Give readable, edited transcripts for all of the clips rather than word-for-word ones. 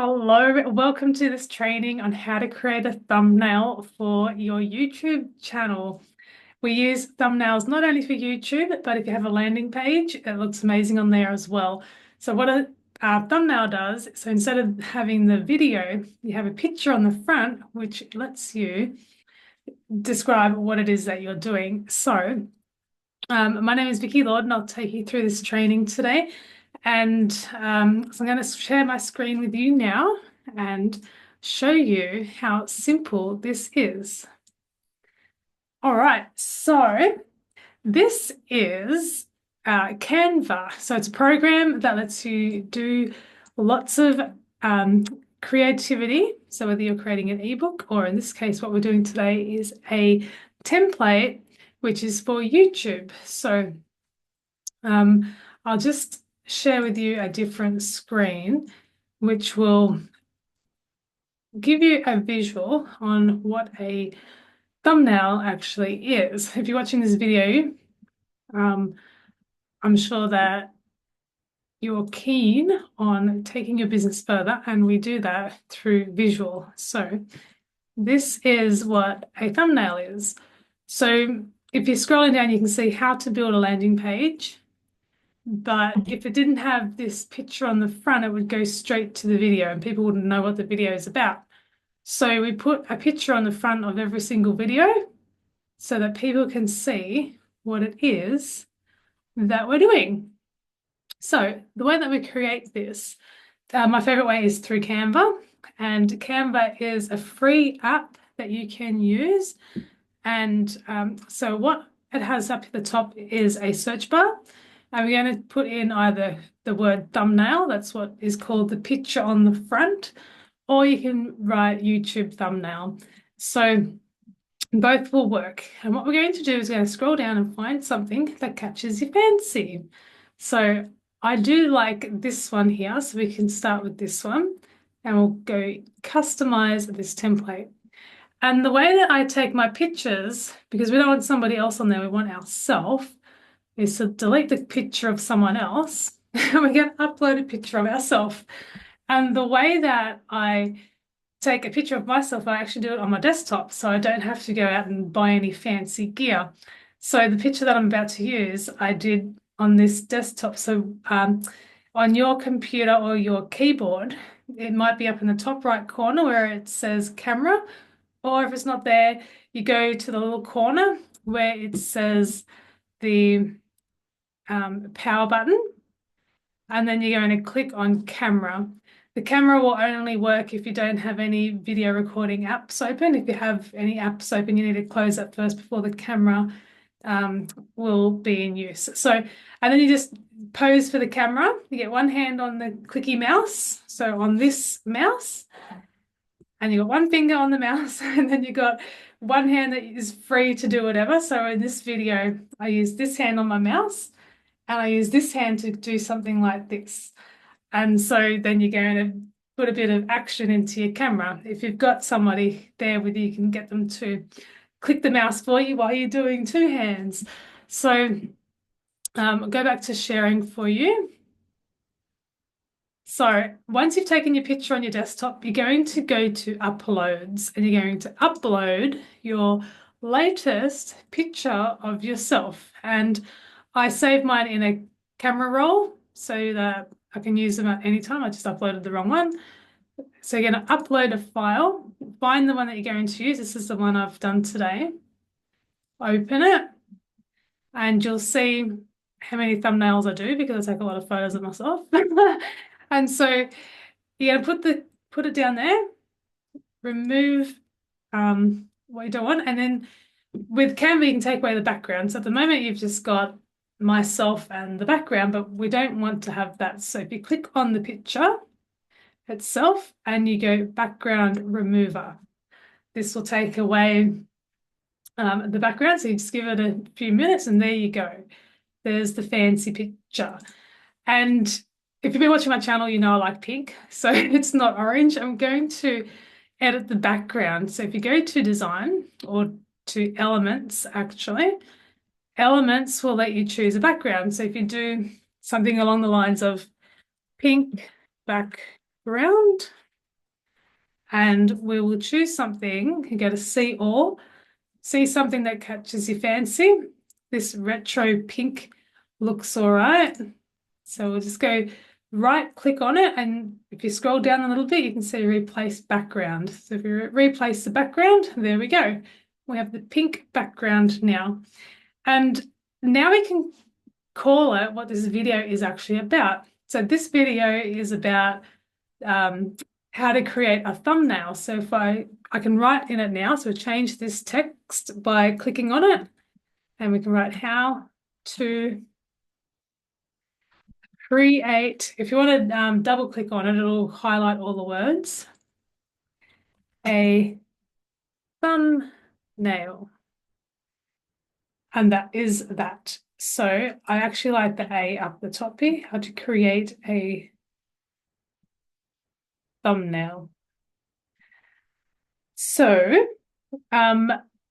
Hello, welcome to this training on how to create a thumbnail for your YouTube channel. We use thumbnails not only for YouTube, but if you have a landing page, it looks amazing on there as well. So what a thumbnail does, so instead of having the video, you have a picture on the front, which lets you describe what it is that you're doing. So my name is Vicky Lord, and I'll take you through this training today. And so I'm going to share my screen with you now and show you how simple this is. All right, so this is Canva. So it's a program that lets you do lots of creativity. So whether you're creating an ebook, or in this case, what we're doing today is a template, which is for YouTube. So I'll just share with you a different screen, which will give you a visual on what a thumbnail actually is. If you're watching this video, I'm sure that you're keen on taking your business further, and we do that through visual. So this is what a thumbnail is. So if you're scrolling down, you can see how to build a landing page. But if it didn't have this picture on the front, it would go straight to the video and people wouldn't know what the video is about. So we put a picture on the front of every single video so that people can see what it is that we're doing. So the way that we create this, my favorite way is through Canva. And Canva is a free app that you can use. And so what it has up at the top is a search bar. And we're going to put in either the word thumbnail, that's what is called the picture on the front, or you can write YouTube thumbnail. So both will work. And what we're going to do is we're going to scroll down and find something that catches your fancy. So I do like this one here, so we can start with this one and we'll go customize this template. And the way that I take my pictures, because we don't want somebody else on there, we want ourselves, is to delete the picture of someone else and we're going to upload a picture of ourselves. And the way that I take a picture of myself, I actually do it on my desktop, so I don't have to go out and buy any fancy gear. So the picture that I'm about to use, I did on this desktop. So on your computer or your keyboard, it might be up in the top right corner where it says camera, or if it's not there, you go to the little corner where it says the power button, and then you're going to click on camera. The camera will only work if you don't have any video recording apps open. If you have any apps open, you need to close that first before the camera will be in use. So, and then you just pose for the camera. You get one hand on the clicky mouse, so on this mouse, and you got one finger on the mouse, and then you got one hand that is free to do whatever. So in this video, I use this hand on my mouse, and I use this hand to do something like this. And so then you're going to put a bit of action into your camera. If you've got somebody there with you, you can get them to click the mouse for you while you're doing two hands. So go back to sharing for you. So once you've taken your picture on your desktop, you're going to go to uploads and you're going to upload your latest picture of yourself. And I save mine in a camera roll so that I can use them at any time. I just uploaded the wrong one. So you're going to upload a file, find the one that you're going to use. This is the one I've done today. Open it, and you'll see how many thumbnails I do because I take a lot of photos of myself. And so you're going to put it down there, remove what you don't want, and then with Canva you can take away the background. So at the moment you've just got myself and the background, but we don't want to have that. So if you click on the picture itself and you go background remover, this will take away the background. So you just give it a few minutes and there you go. There's the fancy picture. And if you've been watching my channel, you know I like pink, so it's not orange. I'm going to edit the background. So if you go to design, or to elements actually, elements will let you choose a background. So if you do something along the lines of pink background, and we will choose something. You go to see all, see something that catches your fancy. This retro pink looks all right. So we'll just go right click on it, and if you scroll down a little bit, you can see replace background. So if you replace the background, there we go. We have the pink background now. And now we can call it what this video is actually about. So this video is about how to create a thumbnail. So if I can write in it now, so change this text by clicking on it, and we can write how to create. If you want to double click on it, it'll highlight all the words. A thumbnail. And that is that. So I actually like the A up the top here, how to create a thumbnail. So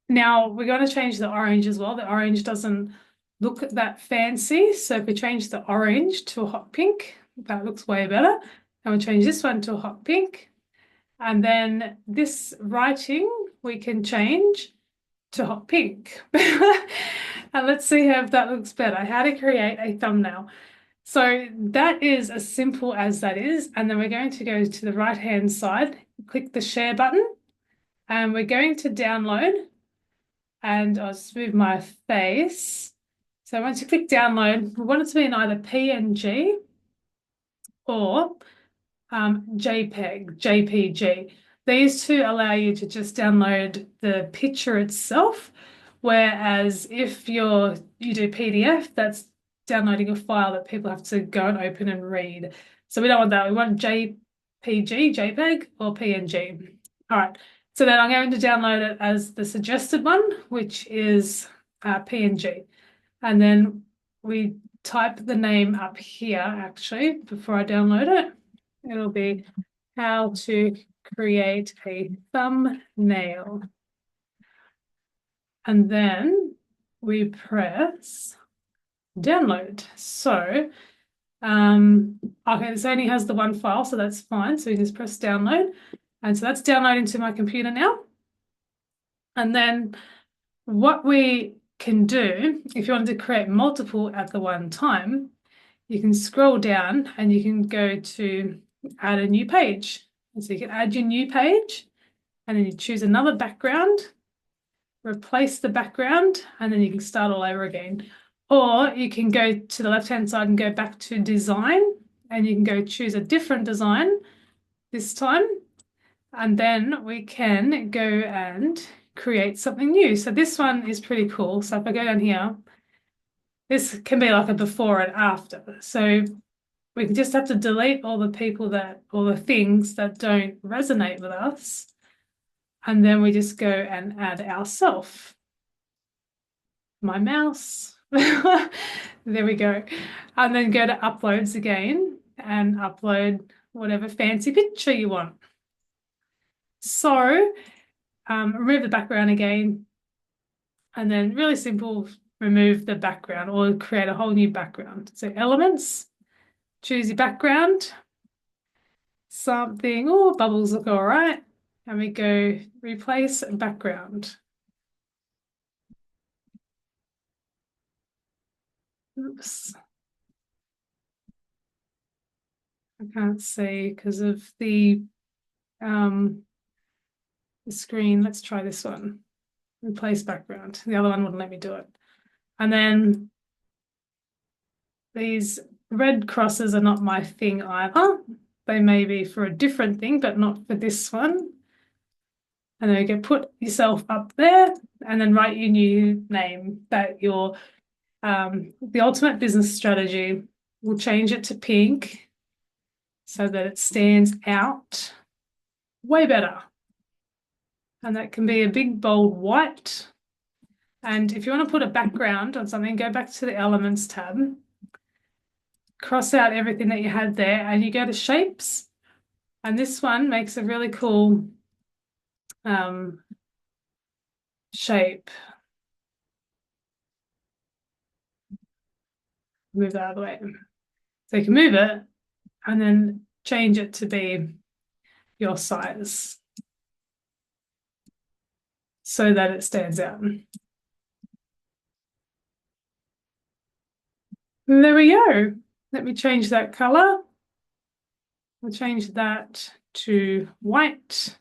now we're going to change the orange as well. The orange doesn't look that fancy. So if we change the orange to a hot pink, that looks way better. And we'll change this one to a hot pink. And then this writing we can change to hot pink. And let's see if that looks better. How to create a thumbnail. So that is as simple as that is. And then we're going to go to the right-hand side, click the share button, and we're going to download. And I'll just move my face. So once you click download, we want it to be in either PNG or JPG. These two allow you to just download the picture itself, whereas if you do PDF, that's downloading a file that people have to go and open and read. So we don't want that. We want JPG, or PNG. All right. So then I'm going to download it as the suggested one, which is PNG. And then we type the name up here, actually, before I download it. It'll be how to create a thumbnail. And then we press download. So, okay, this only has the one file, so that's fine. So you just press download. And so that's downloading to my computer now. And then what we can do, if you wanted to create multiple at the one time, you can scroll down and you can go to add a new page. And so you can add your new page, and then you choose another background, replace the background, and then you can start all over again. Or you can go to the left-hand side and go back to design, and you can go choose a different design this time. And then we can go and create something new. So this one is pretty cool. So if I go down here, this can be like a before and after. So we just have to delete all the people all the things that don't resonate with us. And then we just go and add ourselves. My mouse. There we go. And then go to uploads again and upload whatever fancy picture you want. So remove the background again, and then really simple, remove the background or create a whole new background. So elements, choose your background, something, oh, bubbles look all right. And we go replace background. Oops. I can't see because of the screen. Let's try this one. Replace background. The other one wouldn't let me do it. And then these red crosses are not my thing either. They may be for a different thing, but not for this one. And then you can put yourself up there and then write your new name that your the ultimate business strategy. We'll change it to pink so that it stands out way better. And that can be a big, bold white. And if you want to put a background on something, go back to the Elements tab, cross out everything that you had there, and you go to Shapes. And this one makes a really cool shape. Move that out of the way. So you can move it and then change it to be your size. so that it stands out. And there we go. Let me change that color. We'll change that to white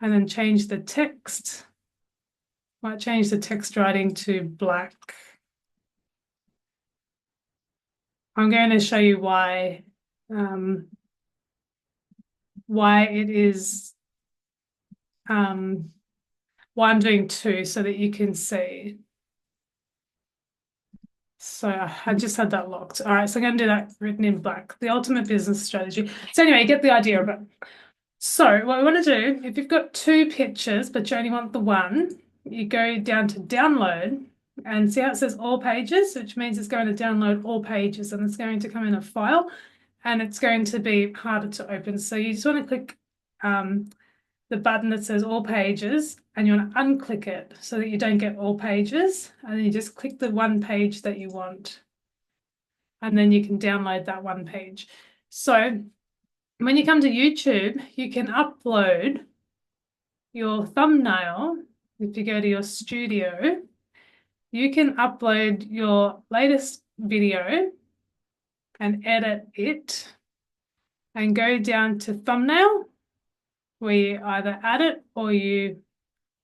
and then change the text. Might change the text writing to black. I'm going to show you why it is why I'm doing two so that you can see. So I just had that locked. All right, so I'm going to do that written in black, the ultimate business strategy. So anyway, you get the idea of it. So what we want to do, if you've got two pictures, but you only want the one, you go down to download and see how it says all pages, which means it's going to download all pages and it's going to come in a file and it's going to be harder to open. So you just want to click the button that says all pages and you want to unclick it so that you don't get all pages, and then you just click the one page that you want and then you can download that one page. So when you come to YouTube, you can upload your thumbnail. If you go to your studio, you can upload your latest video and edit it and go down to thumbnail, where you either add it or you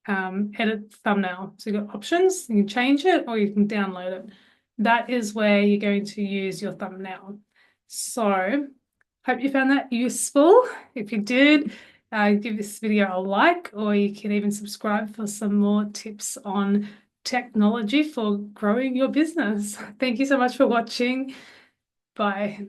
edit thumbnail. So you've got options, you can change it or you can download it. That is where you're going to use your thumbnail. So hope you found that useful. If you did, give this video a like, or you can even subscribe for some more tips on technology for growing your business. Thank you so much for watching. Bye.